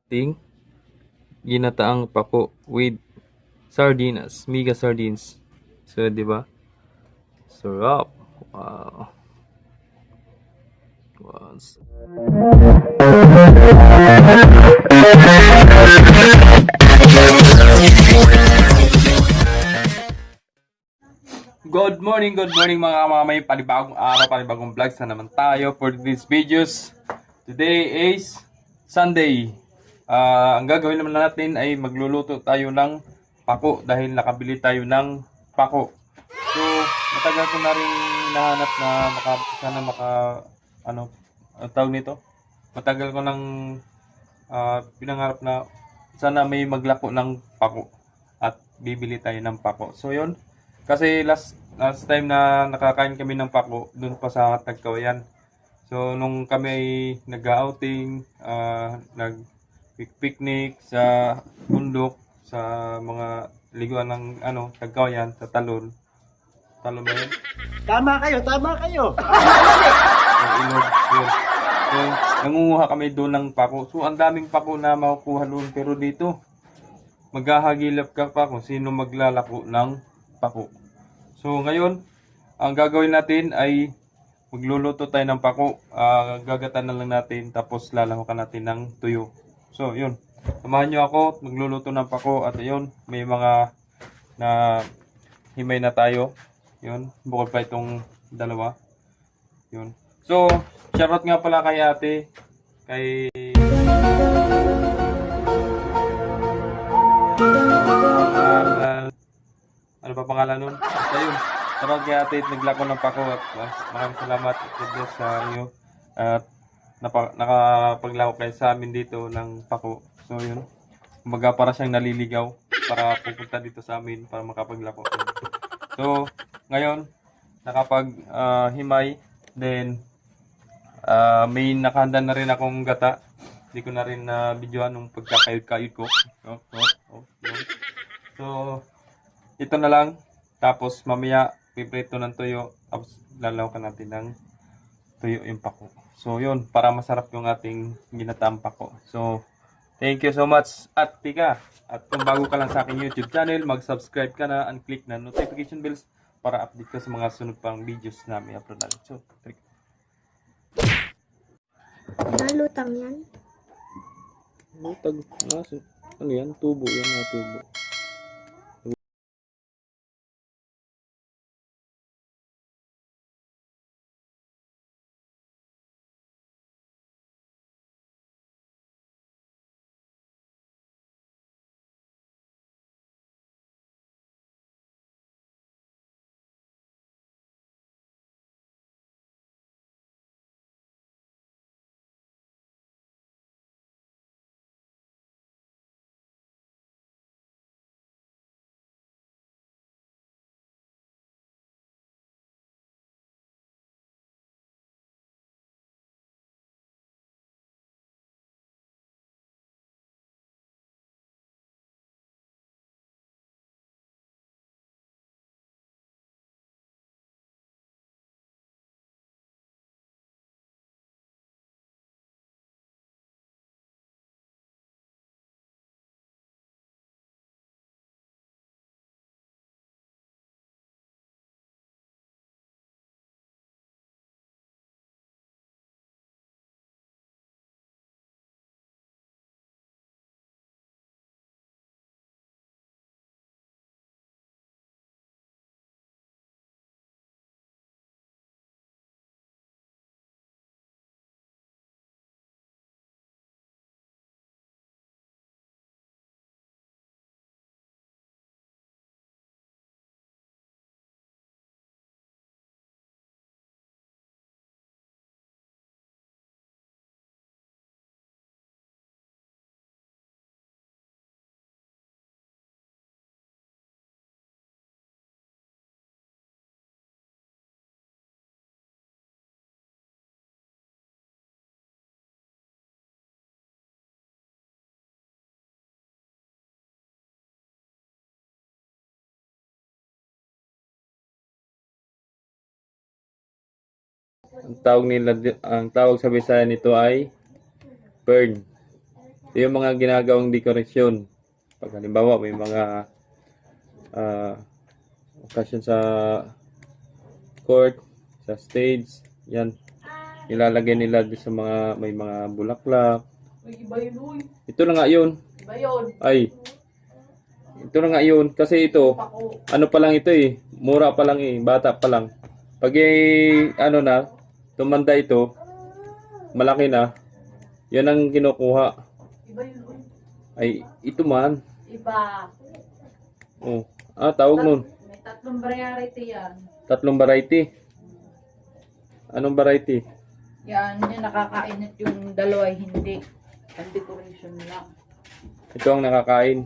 ating ginataang pako with sardinas, mega sardines. So, 'di ba? Sarap. Wow. Was. Good morning mga kamamay. Panibagong araw, panibagong vlogs na naman tayo for these videos. Today is Sunday. Ang gagawin naman natin ay magluluto tayo ng pako dahil nakabili tayo ng pako. So, matagal ko na rin hinahanap na sana ang tawag nito? Matagal ko nang pinangarap na sana may maglako ng pako at bibili tayo ng pako. So, yun. Kasi last time na nakakain kami ng pako doon pa sa Tagkawayan. So nung kami ay nag-outing, nag-picnic sa bundok, sa mga liguan ng Tagkawayan, sa Talon. Talon ba yun? Tama kayo. Sa ilog, yun. So nangunguha kami doon ng pako. So ang daming pako na makukuha doon, pero dito maghahagilap ka pa kung sino maglalako ng pako. So ngayon, ang gagawin natin ay magluluto tayo ng pako. Gagatan na lang natin, tapos lalahukan natin ng tuyo. So yun, samahan nyo ako magluluto ng pako. At yun, may mga na himay na tayo. Yun, bukod pa itong dalawa. Yun. So, shoutout nga pala kay ate, kay ano pa pangalan nun? Basta yun. Sarap kay ate, naglako ng pako at maraming salamat at God bless sa iyo. At nakapaglako kayo sa amin dito ng pako. So yun. Kumbaga para siyang naliligaw para pupunta dito sa amin para makapaglako. So ngayon, himay. Then may nakahanda na rin akong gata. Hindi ko na rin na videoan nung pagkakayod-kayod ko. Yun. So ito na lang. Tapos mamaya piprito ng tuyo. Tapos lalawakan natin ng tuyo yung pako. So yun, para masarap yung ating ginataang pako. So thank you so much at tika. At kung bago ka lang sa aking YouTube channel, mag-subscribe ka na and click na notification bells para update ka sa mga sunod pang videos na may upload natin. So, trick. Nalutang yan. Ano yan? Tubo yan na tubo. Ang tawag sa Bisaya nito ay burn. Ito yung mga ginagawang dekorasyon. Pag halimbawa may mga occasion sa court, sa stage, yan. Ilalagay nila doon sa mga may mga bulaklak. Uy, iba yun, uy. Ito na nga yun. Iba yun. Ay. Ito na nga yun. Kasi ito, Pako. ano pa lang ito eh. Mura pa lang eh. Bata pa lang. Pag ano na, tumanda ito, malaki na, yan ang kinukuha. Iba yun, uy. Ay, ito man. Iba. Oh. Tawag nun. May tatlong variety yan. 3 variety. Anong variety? Yan, yung nakakain at yung dalawa ay hindi. Ang decoration lang. Ito ang nakakain.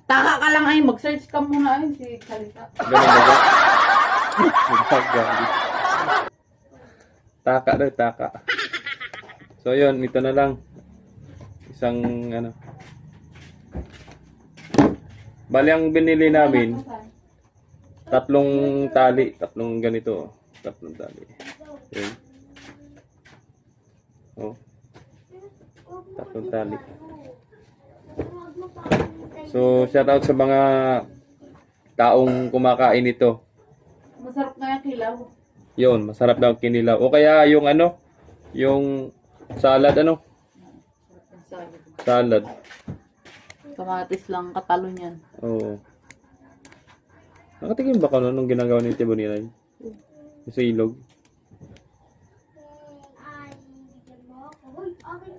Taka ka lang ay, mag-search ka muna ay, si Kalita. Ganun ba ba? Nagpagagi. Taka daw, taka. So yun, ito na lang. Isang ano. Bali ang binili namin, 3 tali. 3 ganito. 3 tali. Yun. Oh. 3 tali. So, shout out sa mga taong kumakain ito. Masarap nga yung kilaw. Yun, masarap daw kinilaw. O kaya yung ano, yung salad ano? Ang salad. Salad. Kamatis lang katalo niyan. Oo. Nakatingin ba ka no, nung ginagawa ni Tito Boninay? Sa ilog.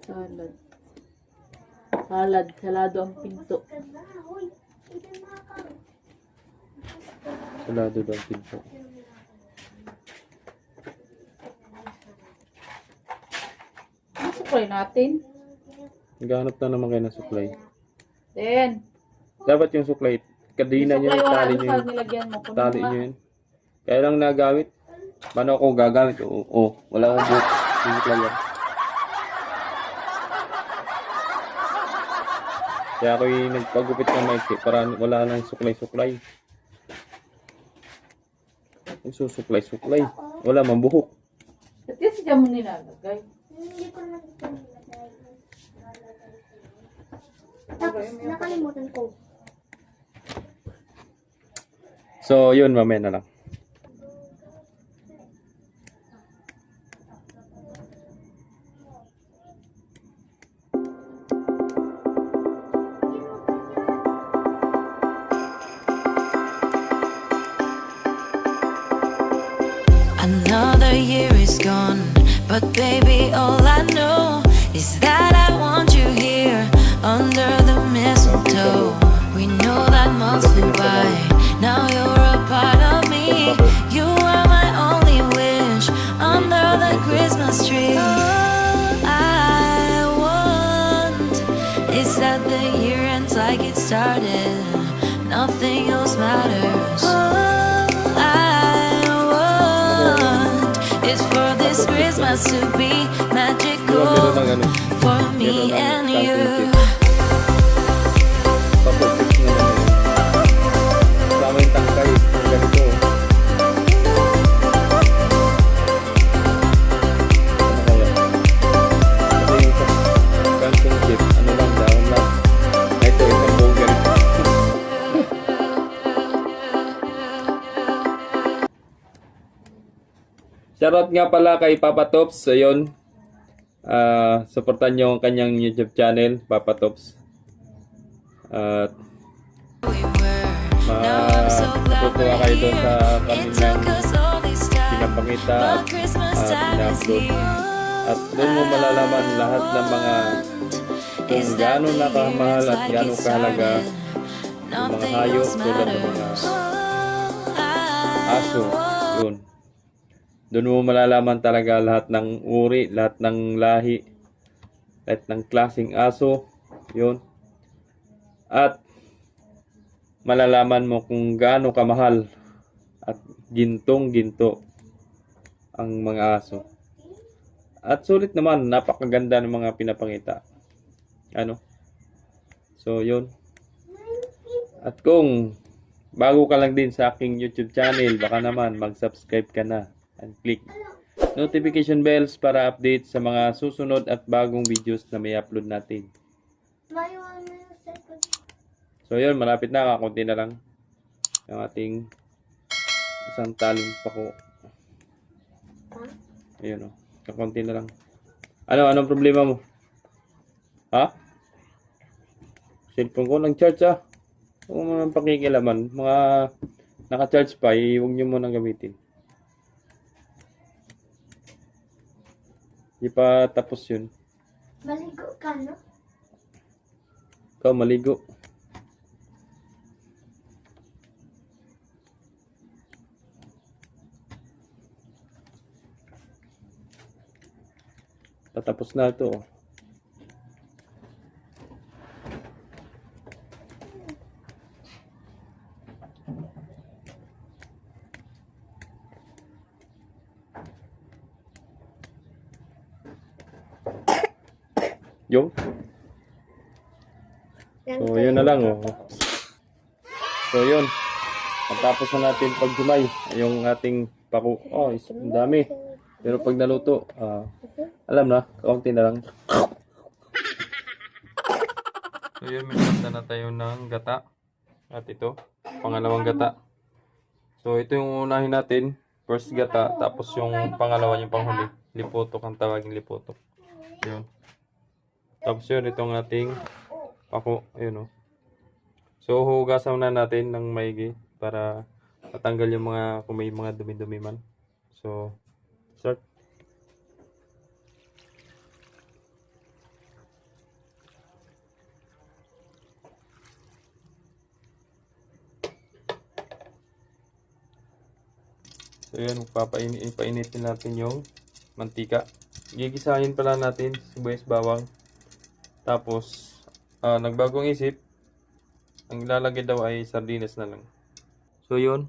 Salad. Salad. Salado ang pinto. Salado daw pinto. Ano supply natin? Naghahanap na naman kayo ng suklay. Then, Dapat yung suklay, kadina nyo, tali nyo yun. nilagyan mo. Kunin Tali mo nyo nga. yun. Kaya lang nagamit. Paano ako gagamit? Oo, wala akong book. Yung suklay yan. Kaya ako yung nagpagupit ng maiksi para wala nang suklay-suklay. Suklay-suklay. Wala mang buhok. At yan siya mo nilalagay. Hindi ko na ito nilagay. Tapos, nakalimutan ko. So, yun, mamaya na lang. Another year is gone, but baby, all I know is that I want you here under the mistletoe. We know that months flew by, now you're a part of me. You are my only wish under the Christmas tree. All I want is that the year ends like it started, nothing else matters. All I want is for this Christmas to be magical for me and you. Paputik na lang yun. Kasama yung tangkay. Yung ganito. Ano kaya? Kasi yung kansong chip, ano lang, down lang. Ito, isang buong ganito. Shoutout nga pala kay Papa Tops. So, yun. Supportan nyo ang kanyang YouTube channel, Papa Tops. At matutuwa kayo doon sa kanilang pinapakita at ina-upload. At doon mo malalaman lahat ng mga kung gaano nakamahal at gaano kahalaga ng mga hayop tulad ng mga aso. Yun. Doon mo malalaman talaga lahat ng uri, lahat ng lahi, lahat ng klaseng aso. Yun. At malalaman mo kung gaano kamahal at gintong-ginto ang mga aso. At sulit naman, napakaganda ng mga pinapakita. Ano? So, yun. At kung bago ka lang din sa aking YouTube channel, baka naman mag-subscribe ka na and click notification bells para update sa mga susunod at bagong videos na may upload natin. Mayon na yung cellphone. So yun, malapit na, kakunti na lang yung ating isang taling pako. Ayun o, kakunti na lang. Anong problema mo? Ha? Cellphone ko nag-charge ah. Huwag mo nang pakikilaman. Mga naka-charge pa, huwag nyo mo nang gamitin. Di pa tapos yun. Maligo ka, no? Ikaw maligo. Tatapos na ito. Oh. Yo. So, yun na lang. Oh. So, yun. Pagtapos na natin pagjumay, yung ating paku. Oh, ang dami. Pero pag naluto, alam na, kaunti na lang. So, yun, may punta na tayo ng gata. At ito, pangalawang gata. So, ito yung unahin natin. First gata, tapos yung pangalawa, yung panghuli. Lipotok ang tawagin, lipotok. Yun. Tapos yun, itong ating pako. Ayun o. So, hugasan na natin ng maigi para matanggal yung mga, kung may mga dumi-dumi man. So, start. So, yun, painitin natin yung mantika. Gigisahin pala natin sibuyas bawang. Tapos, nagbagong isip, ang ilalagay daw ay sardinas na lang. So, yun.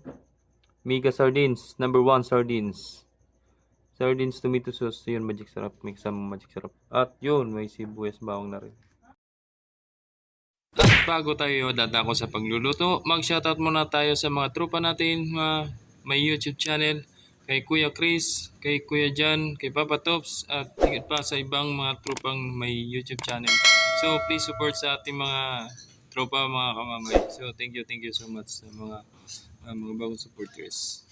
Mega sardines. Number 1, sardines. Sardines, tomato sauce. Yun, magic sarap. Mix some magic sarap. At yun, may sibuyas bawang na rin. At bago tayo dadako sa pagluluto, mag-shoutout muna tayo sa mga tropa natin may YouTube channel. Kay Kuya Chris, kay Kuya Jan, kay Papa Tops, at higit pa sa ibang mga tropang may YouTube channel. So, please support sa ating mga tropa, mga kamamay. So, thank you so much sa mga bagong supporters.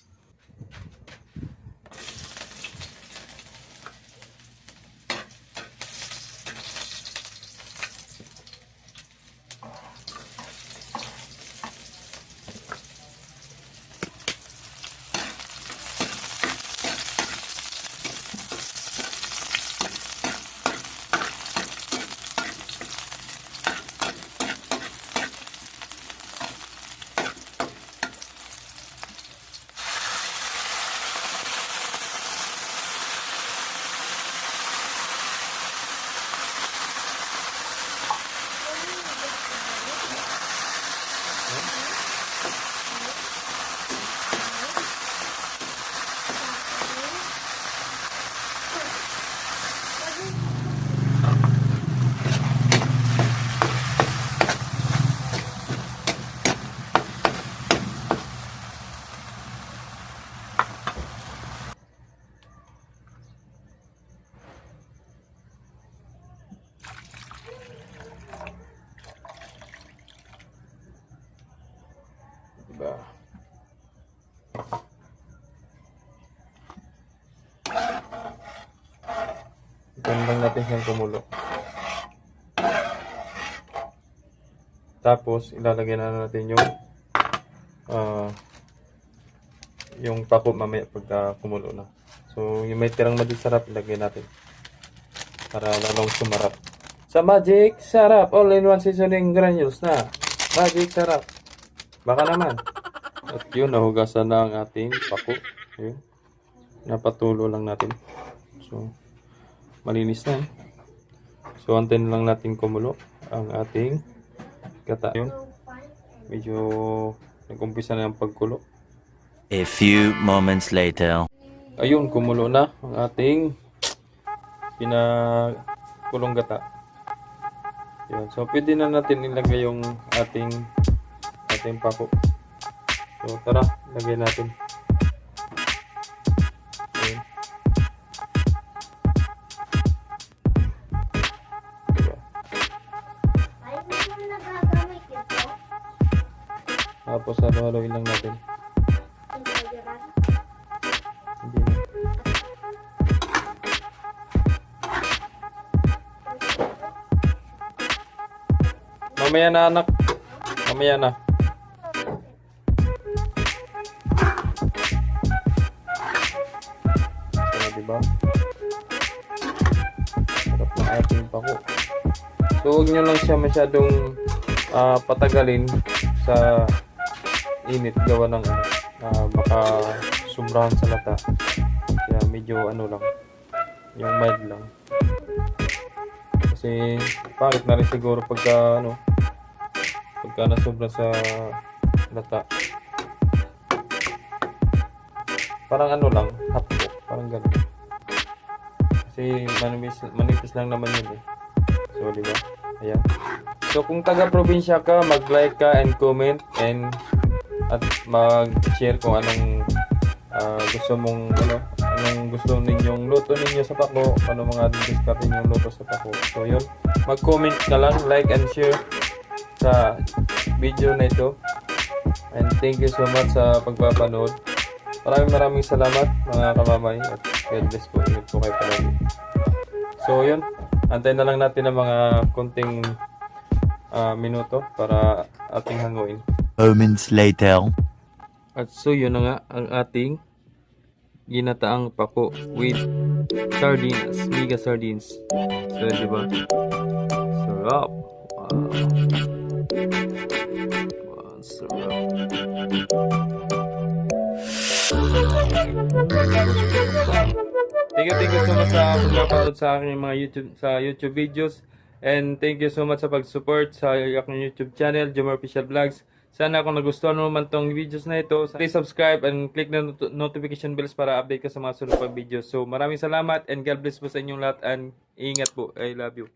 Diba? Ikan lang natin siyang kumulo. Tapos, ilalagay na natin yung pako mamaya pagka kumulo na. So, yung may tirang magic sarap, ilagay natin. Para lalong sumarap. Sa magic sarap, all-in-one seasoning granules na. Magic sarap. Baka naman. At yun, nahugasan na ang ating pako. Yun. Napatulo lang natin. So, malinis na. So, antayin lang natin kumulo ang ating gata. Yun. Medyo nag-umpisa na ang pagkulo. A few moments later. Ayun, kumulo na ang ating pinakulong gata. Yun. So, pwede na natin ilagay yung ating pako. So, tara, lagay natin. Ayun. Tapos halo-haloin lang natin. Hindi na. Mamaya na anak. Mamaya na. So, diba? Sarap ng ating pako. So, huwag nyo lang siya masyadong patagalin sa init gawa ng baka sobrahan sa lata. Kaya medyo ano lang, yung mild lang. Kasi pangit na rin siguro pagka nasobra sa lata. Parang ano lang, hapko, parang gano'n. Kasi manipis lang naman yun eh. So, di ba? Ayan. So, kung taga-probinsya ka, mag-like ka and comment at mag-share kung anong gusto mong anong gusto ninyong luto ninyo sa pako, ano mga discard ninyong luto sa pako. So, yun. Mag-comment ka lang, like and share sa video na ito. And thank you so much sa pagpapanood. Maraming salamat mga kamamay at God bless po. Ingat po kayo palagi. So yun, antayin na lang natin ang mga konting minuto para ating hanguin. Moments later. At so yun na nga ang ating ginataang pako with sardines, mega sardines. So diba? Sarap. Wow. Wow, sarap. Thank you so much sa pagpapanood sa aking mga YouTube videos, and thank you so much sa pag-support sa aking YouTube channel, Jomar Official Vlogs. Sana kung nagustuhan mo man tong videos na ito, please subscribe and click the notification bells para update ka sa mga sunod pang videos. So maraming salamat and God bless po sa inyong lahat and ingat po. I love you.